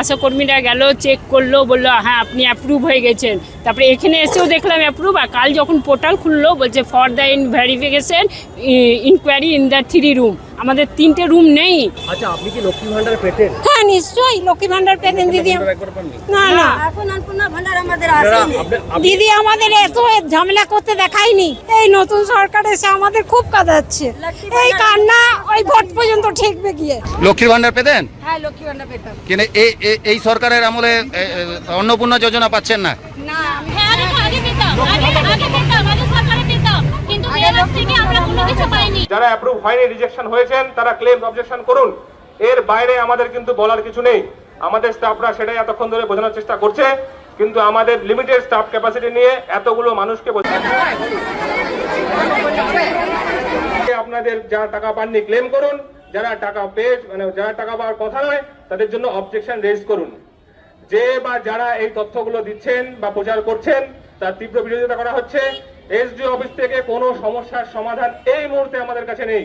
আশাকর্মীরা গেল, চেক করলো, বললো হ্যাঁ আপনি অ্যাপ্রুভ হয়ে গেছেন। তারপরে এখানে এসেও দেখলাম অ্যাপ্রুভ, আর কাল যখন পোর্টাল খুললো বলছে for the verification enquiry in the 3 room. আমাদের 3টে রুম নেই। আচ্ছা, আপনি কি লক্ষ্মী ভান্ডার পেতেন? হ্যাঁ নিশ্চয়ই লক্ষ্মী ভান্ডার পেতেন দিদি। না না, এখন অন্নপূর্ণা ভান্ডার আমাদের আসেনি দিদি আমাদের এত ঝামেলা করতে দেখায়নি। এই নতুন সরকার এসে আমাদের খুব কাঁদাচ্ছে। এই কান্না ওই ভোট পর্যন্ত ঠেকবে গিয়ে। লক্ষ্মীর ভান্ডার পেতেন? হ্যাঁ লক্ষ্মী ভান্ডার পেতাম। কিন্তু এই সরকারের আমলে অন্নপূর্ণা যোজনা পাচ্ছেন না? না যারা অ্যাপ্রুভ হয়নি, রিজেকশন হয়েছেন, তারা ক্লেম অবজেকশন করুন। এর বাইরে আমাদের কিন্তু বলার কিছু নেই। আমাদের স্টাফরা সেটাই এতক্ষণ ধরে বোঝানোর চেষ্টা করছে, কিন্তু আমাদের লিমিটেড স্টাফ ক্যাপাসিটি নিয়ে এতগুলো মানুষকে আপনাদের যারা টাকা পাননি ক্লেম করুন, যারা টাকা পেয়ে যারা টাকা পাওয়ার কথা নয় তাদের জন্য অবজেকশন রেজ করুন। যে বা যারা এই তথ্যগুলো দিচ্ছেন বা প্রচার করছেন তার তীব্র বিরোধিতা করা হচ্ছে। এসডিও অফিস থেকে কোনো সমস্যার সমাধান এই মুহূর্তে আমাদের কাছে নেই,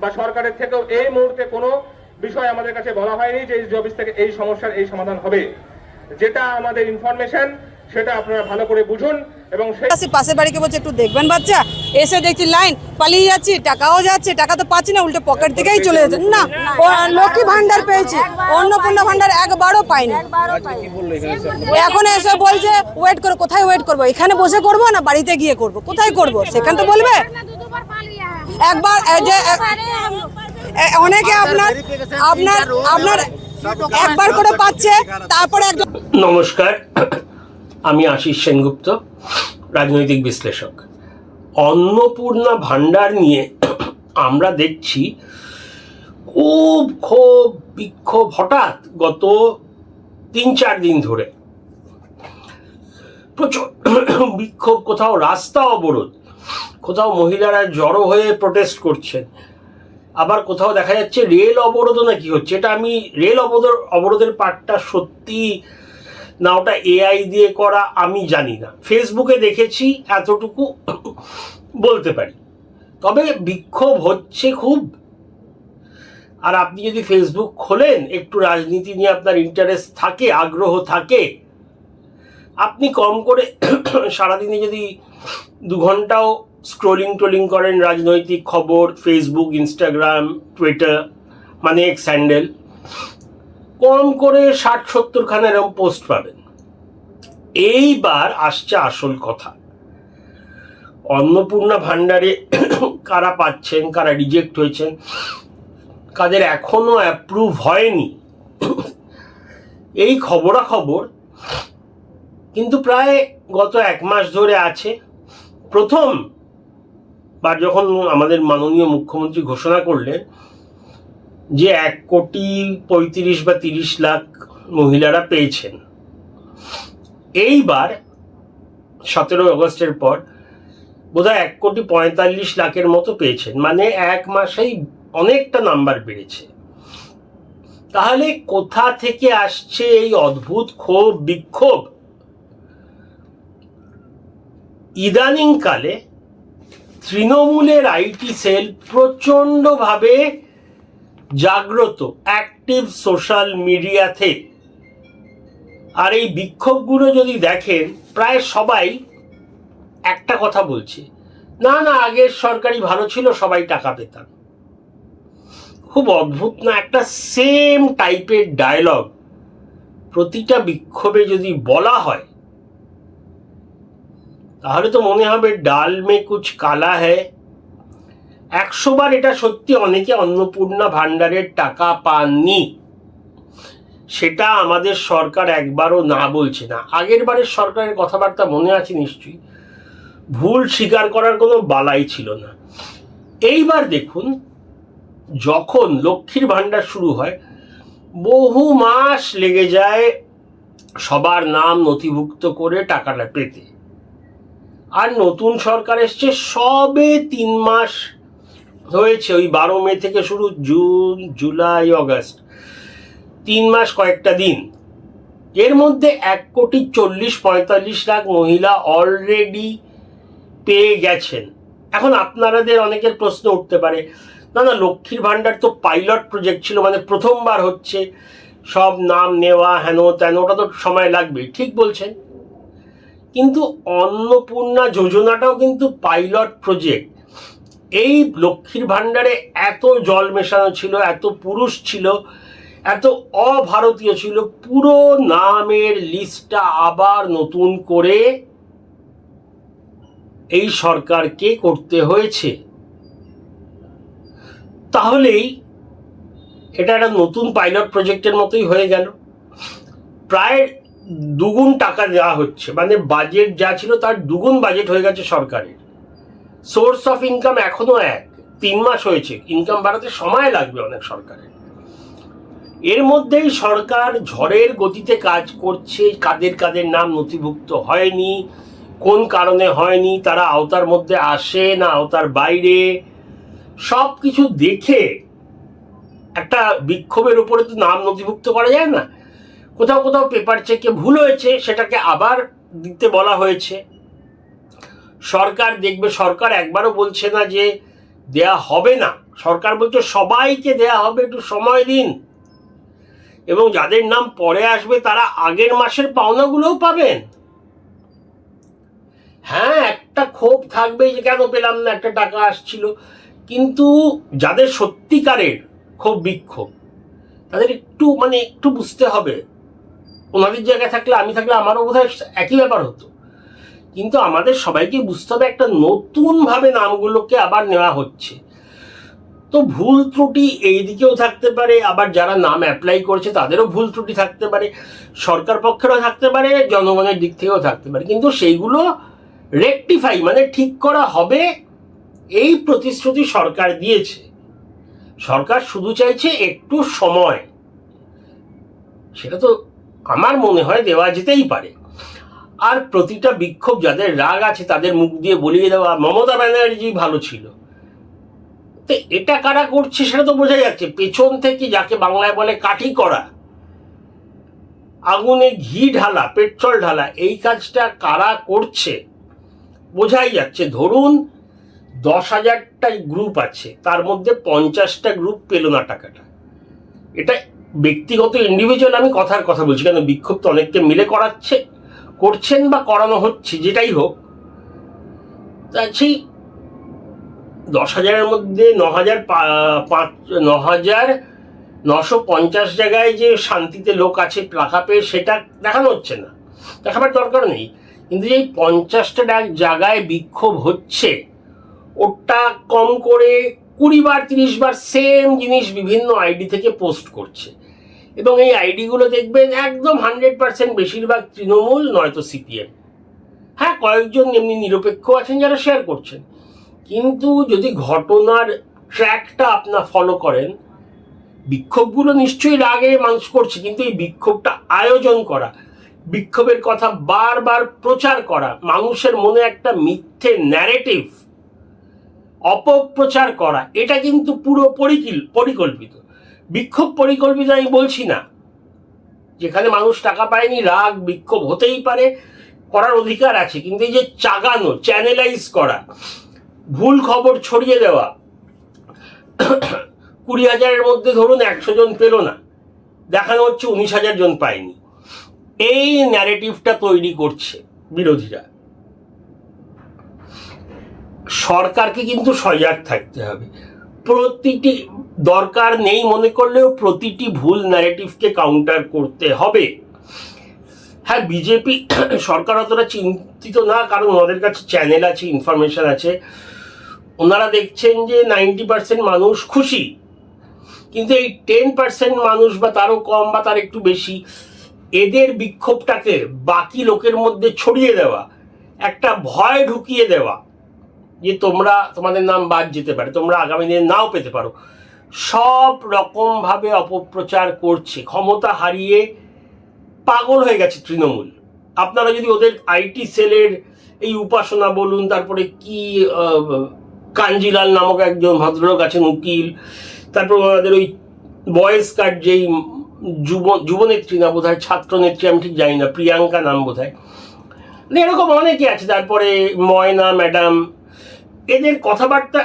বা সরকারের থেকেও এই মুহূর্তে কোনো বিষয় আমাদের কাছে বলা হয়নি যে এসডিও অফিস থেকে এই সমস্যার এই সমাধান হবে। যেটা আমাদের ইনফরমেশন সেটা আপনারা ভালো করে বুঝুন। এবং পাশের বাড়িকে বলছে একটু দেখবেন বাচ্চা, এসে দেখছি লাইন, পালিয়ে যাচ্ছি, টাকাও যাচ্ছে, টাকা তো পাচ্ছি না, উল্টে পকেট থেকেই চলে যাচ্ছে। না, লক্ষ্মী ভান্ডার পেয়েছি, অন্নপূর্ণা ভান্ডার একবারও পাইনি। এখন এসে বলছে ওয়েট করো। কোথায় ওয়েট করবো? এখানে বসে করবো না বাড়িতে গিয়ে করবো? কোথায় করবো? সেখানে তো বলবে একবার যে অনেকে আপনার আপনার আপনার একবার করে পাচ্ছে, তারপরে একদম। নমস্কার, আমি আশিস সেনগুপ্ত, রাজনৈতিক বিশ্লেষক। অন্নপূর্ণা ভান্ডার নিয়ে আমরা দেখছি খুব ক্ষোভ বিক্ষোভ হঠাৎ গত 3-4 দিন ধরে প্রচুর বিক্ষোভ, কোথাও রাস্তা অবরোধ, কোথাও মহিলারা জড়ো হয়ে প্রোটেস্ট করছেন, আবার কোথাও দেখা যাচ্ছে রেল অবরোধও নাকি হচ্ছে। এটা আমি রেল অবরোধের পার্টটা সত্যি না ওটা এআই দিয়ে করা আমি জানি না, ফেসবুকে দেখেছি এতটুকু বলতে পারি। তবে বিক্ষোভ হচ্ছে খুব। আর আপনি যদি ফেসবুক খোলেন, একটু রাজনীতি নিয়ে আপনার ইন্টারেস্ট থাকে, আগ্রহ থাকে, আপনি কম করে সারাদিনে যদি 2 ঘন্টাও স্ক্রোলিং করেন রাজনৈতিক খবর, ফেসবুক, ইনস্টাগ্রাম, টুইটার মানে এক্স হ্যান্ডেল, কম করে 60-70 খানা এরকম পোস্ট পাবেন। এইবার আসছে আসল কথা। অন্নপূর্ণা ভান্ডারে কারা পাচ্ছেন, কারা রিজেক্ট হয়েছেন, কাদের এখনো অ্যাপ্রুভ হয়নি, এই খবরাখবর কিন্তু প্রায় গত 1 মাস ধরে আছে। প্রথম বার যখন আমাদের মাননীয় মুখ্যমন্ত্রী ঘোষণা করলেন যে 1,35,00,000 বা 30 লাখ মহিলারা পেয়েছেন, এইবার 17 আগস্টের পর বোধহয় 1,45,00,000 মতো পেয়েছেন, মানে 1 মাসেই অনেকটা নাম্বার বেড়েছে। তাহলে কোথা থেকে আসছে এই অদ্ভুত ক্ষোভ বিক্ষোভ? ইদানিং কালে তৃণমূলের আইটি সেল প্রচণ্ডভাবে জাগ্রত, অ্যাক্টিভ সোশ্যাল মিডিয়াতে। আর এই বিক্ষোভগুলো যদি দেখেন, প্রায় সবাই একটা কথা বলছে, না না আগের সরকারই ভালো ছিল, সবাই টাকা পেতাম। খুব অদ্ভুত না? একটা সেম টাইপের ডায়লগ প্রতিটা বিক্ষোভে যদি বলা হয়, তাহলে তো মনে হবে ডাল মে কুছ কালা হ্যায়। 100 বার এটা সত্যি, অনেকে অন্নপূর্ণা ভান্ডারের টাকা পাননি, সেটা আমাদের সরকার একবারও না বলছে না। আগের বারের সরকারের কথাবার্তা মনে আছে নিশ্চয়ই, ভুল স্বীকার করার কোনো বালাই ছিল না। এইবার দেখুন, যখন লক্ষ্মীর ভান্ডার শুরু হয়, বহু মাস লেগে যায় সবার নাম নথিভুক্ত করে টাকাটা পেতে। আর নতুন সরকার এসছে সবে 3 মাস হয়েছে, ওই 12 মে থেকে শুরু, জুন, জুলাই, আগস্ট, 3 মাস কয়েকটা দিন। এর মধ্যে 1,40,45,00,000 মহিলা অলরেডি পেয়ে গেছেন। এখন আপনাদের অনেকের প্রশ্ন উঠতে পারে, না না লক্ষ্মীর ভান্ডার তো পাইলট প্রজেক্ট ছিল, মানে প্রথমবার হচ্ছে, সব নাম নেওয়া হেন তেন, ওটা তো সময় লাগবে, ঠিক বলছেন। কিন্তু অন্নপূর্ণা যোজনাটাও কিন্তু পাইলট প্রজেক্ট। এই লক্ষ্মীর ভাণ্ডারে এত জল মেশানো ছিল, এত পুরুষ ছিল, এত অভারতীয় ছিল, পুরো নামের লিস্টটা আবার নতুন করে এই সরকারকে করতে হয়েছে। তাহলেই এটা একটা নতুন পাইলট প্রজেক্টের মতোই হয়ে গেল। প্রায় দুগুণ টাকা দেওয়া হচ্ছে, মানে বাজেট যা ছিল তার দুগুণ বাজেট হয়ে গেছে সরকারের। সোর্স অফ ইনকাম এখনো 3 মাস হয়েছে, ইনকাম বাড়াতে সময় লাগবে অনেক সরকারের। এর মধ্যেই সরকার ঝড়ের গতিতে কাজ করছে। কাদের কাদের নাম নথিভুক্ত হয়নি, কোন কারণে হয়নি, তারা আওতার মধ্যে আসে না আওতার বাইরে, সব কিছু দেখে একটা বিক্ষোভের উপরে তো নাম নথিভুক্ত করা যায় না। কোথাও কোথাও পেপার চেকে ভুল হয়েছে, সেটাকে আবার দিতে বলা হয়েছে। সরকার দেখবে, সরকার একবারও বলছে না যে দেয়া হবে না, সরকার বলছে সবাইকে দেয়া হবে, একটু সময় দিন। এবং যাদের নাম পরে আসবে তারা আগের মাসের পাওনাগুলোও পাবেন। হ্যাঁ, একটা ক্ষোভ থাকবে যে কেন পেলাম না, একটা টাকা আসছিল, কিন্তু যাদের সত্যিকারের ক্ষোভ বিক্ষোভ তাদের একটু বুঝতে হবে। ওনাদের জায়গায় থাকলে, আমি থাকলে আমারও বোধহয় একই ব্যাপার হতো। কিন্তু আমাদের সবাইকে বুঝতে হবে একটা নতুনভাবে নামগুলোকে আবার নেওয়া হচ্ছে, তো ভুল ত্রুটি এই দিকেও থাকতে পারে, আবার যারা নাম অ্যাপ্লাই করছে তাদেরও ভুল ত্রুটি থাকতে পারে, সরকার পক্ষেরও থাকতে পারে, জনগণের দিক থেকেও থাকতে পারে, কিন্তু সেইগুলো রেকটিফাই মানে ঠিক করা হবে, এই প্রতিশ্রুতি সরকার দিয়েছে। সরকার শুধু চাইছে একটু সময়, সেটা তো আমার মনে হয় দেওয়া যেতেই পারে। আর প্রতিটা বিক্ষোভ, যাদের রাগ আছে তাদের মুখ দিয়ে বলিয়ে দেওয়া মমতা ব্যানার্জি ভালো ছিল, তো এটা কারা করছে সেটা তো বোঝা যাচ্ছে। পেছন থেকে যাকে বাংলায় বলে কাঠি করা, আগুনে ঘি ঢালা, পেট্রোল ঢালা, এই কাজটা কারা করছে বোঝাই যাচ্ছে। ধরুন 10,000টা গ্রুপ আছে, তার মধ্যে 50টা গ্রুপ পেল না টাকাটা। এটা ব্যক্তিগত ইন্ডিভিজুয়াল আমি কথার কথা বলছি, কেন বিক্ষোভ তো অনেককে মিলে করছেন বা করানো হচ্ছে, যেটাই হোক। তা সেই 10,000-এর মধ্যে 9,950 জায়গায় যে শান্তিতে লোক আছে টাকা পেয়ে, সেটা দেখানো হচ্ছে না, দেখাবার দরকার নেই। কিন্তু এই 50টা জায়গায় বিক্ষোভ হচ্ছে, ওটা কম করে 20 বার 30 বার সেম জিনিস বিভিন্ন আইডি থেকে পোস্ট করছে, এবং এই আইডিগুলো দেখবেন একদম 100% বেশিরভাগ তৃণমূল নয়তো সিপিএম। হ্যাঁ, কয়েকজন এমনি নিরপেক্ষ আছেন যারা শেয়ার করছেন, কিন্তু যদি ঘটনার ট্র্যাকটা আপনার ফলো করেন, বিক্ষোভগুলো নিশ্চয়ই রাগে মানুষ করছে, কিন্তু এই বিক্ষোভটা আয়োজন করা, বিক্ষোভের কথা বারবার প্রচার করা, মানুষের মনে একটা মিথ্যে ন্যারেটিভ অপপ্রচার করা, এটা কিন্তু পুরো পরিকল্পিত। বিক্ষোভ পরিকল্পিত আমি বলছি না, যেখানে মানুষ টাকা পায়নি রাগ বিক্ষোভ হতেই পারে, করার অধিকার আছে, কিন্তু এই যে চাগানো, চ্যানেলাইজ করা, ভুল খবর ছড়িয়ে দেওয়া, 20,000-এর মধ্যে ধরুন 100 জন পেল না, দেখানো হচ্ছে 19,000 জন পায়নি, এই ন্যারেটিভটা তৈরি করছে বিরোধীরা। সরকারকে কিন্তু সজাগ থাকতে হবে, প্রতিটি দরকার নেই মনে করলেও প্রতিটি ভুল ন্যারেটিভকে কাউন্টার করতে হবে। হ্যাঁ, বিজেপি সরকার অতটা চিন্তিত না, কারণ ওনাদের কাছে চ্যানেল আছে, ইনফরমেশন আছে, ওনারা দেখছেন যে 90% মানুষ খুশি, কিন্তু এই 10% মানুষ বা তারও কম বা তার একটু বেশি, এদের বিক্ষোভটাকে বাকি লোকের মধ্যে ছড়িয়ে দেওয়া, একটা ভয় ঢুকিয়ে দেওয়া যে তোমাদের নাম বাদ যেতে পারে, তোমরা আগামী দিনে নাও পেতে পারো, সব রকমভাবে অপপ্রচার করছে। ক্ষমতা হারিয়ে পাগল হয়ে গেছে তৃণমূল। আপনারা যদি ওদের আইটি সেলের এই উপাসনা বলুন, তারপরে কি কাঞ্জিলাল নামক একজন ভদ্রলোক আছেন উকিল, তারপর ওনাদের ওই বয়েস কার্ড যেই যুবনেত্রী না বোধ হয়, ছাত্র নেত্রী আমি ঠিক জানি না, প্রিয়াঙ্কা নাম বোধ হয়, এরকম অনেকে আছে, তারপরে ময়না ম্যাডাম, এদের কথাবার্তা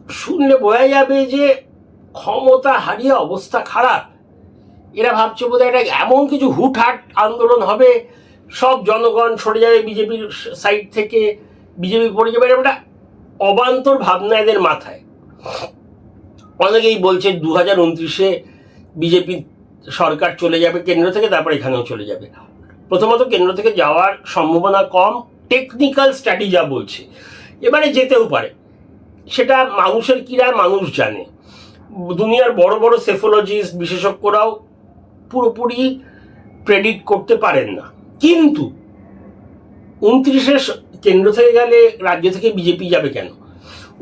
শুনলে বোঝা যাবে যে ক্ষমতা হারিয়ে অবস্থা খারাপ। এরা ভাবছে বোধহয় এটা এমন কিছু হুটহাট আন্দোলন হবে, সব জনগণ সরে যাবে বিজেপির সাইড থেকে, বিজেপি পড়ে যাবে, এরকম একটা অবান্তর ভাবনা এদের মাথায়। অনেকেই বলছে 2029-এ বিজেপি সরকার চলে যাবে কেন্দ্র থেকে, তারপর এখানেও চলে যাবে। প্রথমত কেন্দ্র থেকে যাওয়ার সম্ভাবনা কম, টেকনিক্যাল স্ট্র্যাটেজি যা বলছে। এবারে যেতেও পারে, সেটা মানুষের কিরা মানুষ জানে। দুনিয়ার বড় বড় সেফোলজিস্ট বিশেষজ্ঞরাও পুরোপুরি প্রেডিক্ট করতে পারেন না। কিন্তু 29-এ কেন্দ্র থেকে গেলে রাজ্য থেকে বিজেপি যাবে কেন?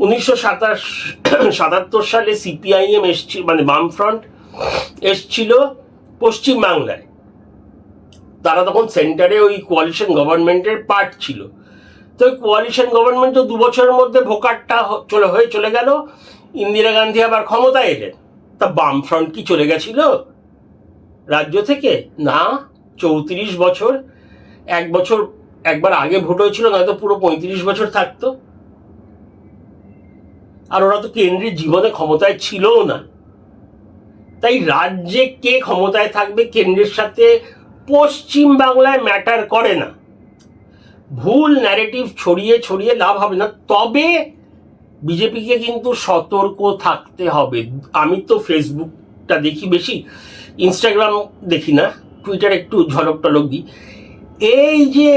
1977 সালে সিপিআইএম এসছিল, মানে বামফ্রন্ট এসছিল পশ্চিমবাংলায়। তারা তখন সেন্টারে ওই কোয়ালিশন গভর্নমেন্টের পার্ট ছিল। তো ওই কোয়ালিশন গভর্নমেন্ট তো 2 বছরের মধ্যে ভোকারটা চলে গেল, ইন্দিরা গান্ধী আবার ক্ষমতায় এলেন। তা বামফ্রন্ট কি চলে গেছিল রাজ্য থেকে? না, 34 বছর, 1 বছর একবার আগে ভোট হয়েছিল, নয়তো পুরো 35 বছর থাকতো। আর ওরা তো কেন্দ্রের জীবনে ক্ষমতায় ছিলও না। তাই রাজ্যে কে ক্ষমতায় থাকবে কেন্দ্রের সাথে পশ্চিম বাংলায় ম্যাটার করে না। ভুল ন্যারেটিভ ছড়িয়ে লাভ হবে না। তবে বিজেপিকে কিন্তু সতর্ক থাকতে হবে। আমি তো ফেসবুকটা দেখি বেশি, ইনস্টাগ্রাম দেখি না, টুইটার একটু ঝলক টলক দিই। এই যে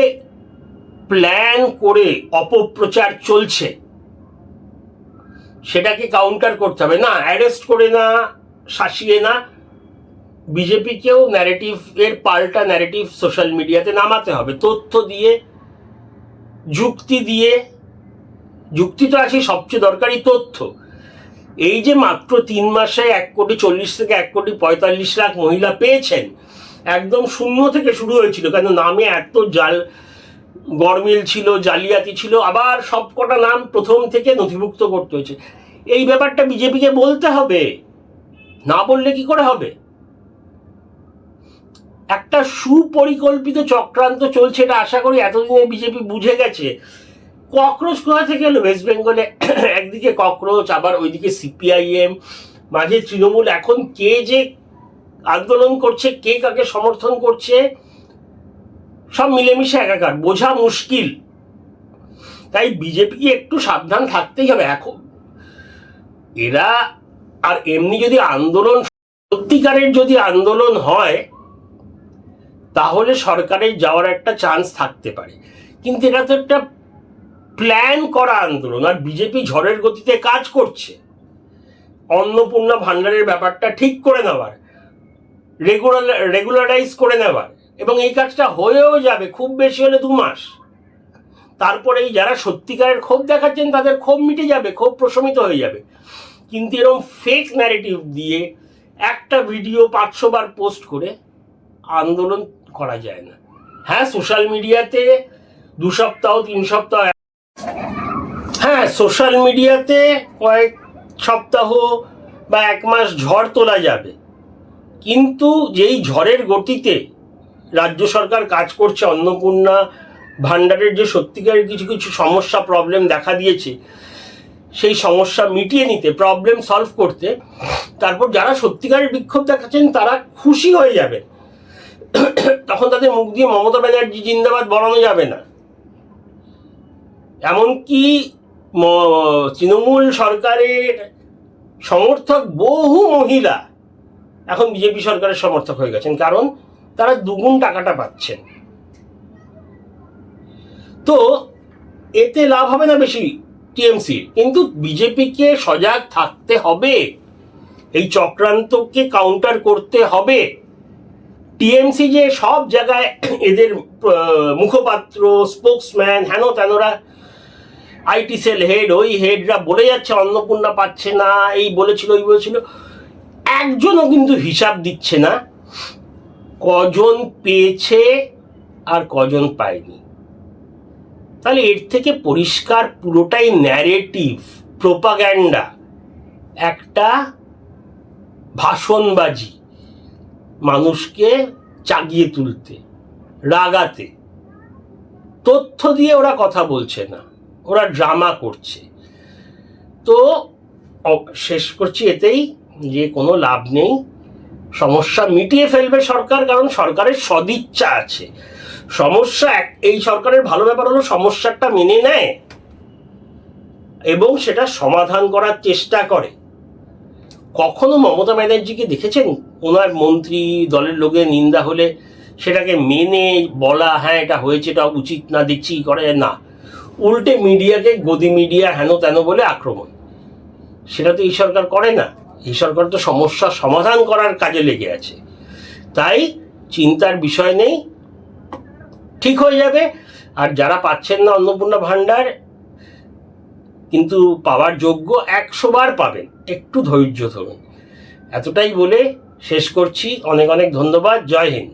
প্ল্যান করে অপপ্রচার চলছে, সেটাকে কাউন্টার করতে হবে। না অ্যারেস্ট করে না, শাসিয়ে না, বিজেপিকেও ন্যারেটিভ এর পাল্টা ন্যারেটিভ সোশ্যাল মিডিয়াতে নামাতে হবে, তথ্য দিয়ে, যুক্তি দিয়ে। যুক্তি তো আছে, সবচেয়ে দরকারি তথ্য। এই যে মাত্র 3 মাসে 1,40,00,000 থেকে 1,45,00,000 মহিলা পেয়েছেন, একদম শূন্য থেকে শুরু হয়েছিল, কেন নামে এত গরমিল ছিল, জালিয়াতি ছিল, আবার সবকটা নাম প্রথম থেকে নথিভুক্ত করতে হয়েছে। এই ব্যাপারটা বিজেপিকে বলতে হবে, না বললে কি করে হবে? একটা সুপরিকল্পিত চক্রান্ত চলছে, এটা আশা করি এতদিনে বিজেপি বুঝে গেছে। ককরোচ কোথা থেকে এলো ওয়েস্ট বেঙ্গলে? একদিকে ককরোচ, আবার ওইদিকে সিপিআইএম, মাঝে তৃণমূল। এখন কে যে আন্দোলন করছে, কে কাকে সমর্থন করছে, সব মিলেমিশে একাকার, বোঝা মুশকিল। তাই বিজেপিকে একটু সাবধান থাকতেই হবে এখন। এরা আর এমনি যদি আন্দোলন, সত্যিকারের যদি আন্দোলন হয়, তাহলে সরকারের যাওয়ার একটা চান্স থাকতে পারে। কিন্তু এটা তো একটা প্ল্যান করা আন্দোলন, আর বিজেপি ঝড়ের গতিতে কাজ করছে। অন্নপূর্ণা ভান্ডারের ব্যাপারটা ঠিক করে নেওয়ার, রেগুলারাইজ করে নেওয়ার, এবং এই কাজটা হয়েও যাবে খুব বেশি হলে 2 মাস। তারপরে এই যারা সত্যিকারের ক্ষোভ দেখাচ্ছেন, তাদের ক্ষোভ মিটে যাবে, ক্ষোভ প্রশমিত হয়ে যাবে। কিন্তু এরকম ফেক ন্যারেটিভ দিয়ে একটা ভিডিও 500 বার পোস্ট করে আন্দোলন করা যায় না। হ্যাঁ, সোশ্যাল মিডিয়াতে 2 সপ্তাহ 3 সপ্তাহ, হ্যাঁ সোশ্যাল মিডিয়াতে কয়েক সপ্তাহ বা 1 মাস ঝড় তোলা যাবে। কিন্তু যেই ঝড়ের গতিতে রাজ্য সরকার কাজ করছে, অন্নপূর্ণা ভান্ডারের যে সত্যিকারের কিছু সমস্যা, প্রবলেম দেখা দিয়েছে, সেই সমস্যা মিটিয়ে নিতে, প্রবলেম সলভ করতে, তারপর যারা সত্যিকারের বিক্ষোভ দেখাচ্ছেন তারা খুশি হয়ে যাবে। তখন তাদের মুখ দিয়ে মমতা ব্যানার্জি জিন্দাবাদ বলানো যাবে না। এমনকি তৃণমূল সরকারের সমর্থক বহু মহিলা এখন বিজেপি সরকারের সমর্থক হয়ে গেছেন, কারণ তারা 2 গুণ টাকাটা পাচ্ছেন। তো এতে লাভ হবে না বেশি টিএমসি, কিন্তু বিজেপিকে সজাগ থাকতে হবে, এই চক্রান্তকে কাউন্টার করতে হবে। টিএমসি যে সব জায়গায় এদের মুখপাত্র, স্পোক্সম্যান, হেন তেনরা, আইটি সেল হেড, ওই হেডরা বলে যাচ্ছে অন্নপূর্ণা পাচ্ছে না, এই বলেছিল ওই বলেছিল, একজনও কিন্তু হিসাব দিচ্ছে না কজন পেয়েছে আর কজন পায়নি। তাহলে এর থেকে পরিষ্কার পুরোটাই ন্যারেটিভ, প্রোপাগ্যান্ডা, একটা ভাষণবাজি, মানুষকে চাগিয়ে তুলতে, রাগাতে। তথ্য দিয়ে ওরা কথা বলছে না, ওরা ড্রামা করছে। তো শেষ করছি এতেই যে কোনো লাভ নেই, সমস্যা মিটিয়ে ফেলবে সরকার, কারণ সরকারের সদিচ্ছা আছে। সমস্যা এই সরকারের ভালো ব্যাপার হলো সমস্যাটা মেনে নেয় এবং সেটা সমাধান করার চেষ্টা করে। কখনো মমতা ব্যানার্জিকে দেখেছেন ওনার মন্ত্রী দলের লোকের নিন্দা হলে সেটাকে মেনে বলা হ্যাঁ এটা হয়েছে, এটা উচিত না, দেখছি করে না, উল্টে মিডিয়াকে গদি মিডিয়া হেন তেন বলে আক্রমণ? সেটা তো এই সরকার করে না। এই সরকার তো সমস্যা সমাধান করার কাজে লেগে আছে। তাই চিন্তার বিষয় নেই, ঠিক হয়ে যাবে। আর যারা পাচ্ছেন না অন্নপূর্ণা ভাণ্ডার কিন্তু পাওয়ার যোগ্য 100 বার পাবেন, একটু ধৈর্য ধরুন। এতটাই বলে শেষ করছি। অনেক অনেক ধন্যবাদ। জয় হিন্দ।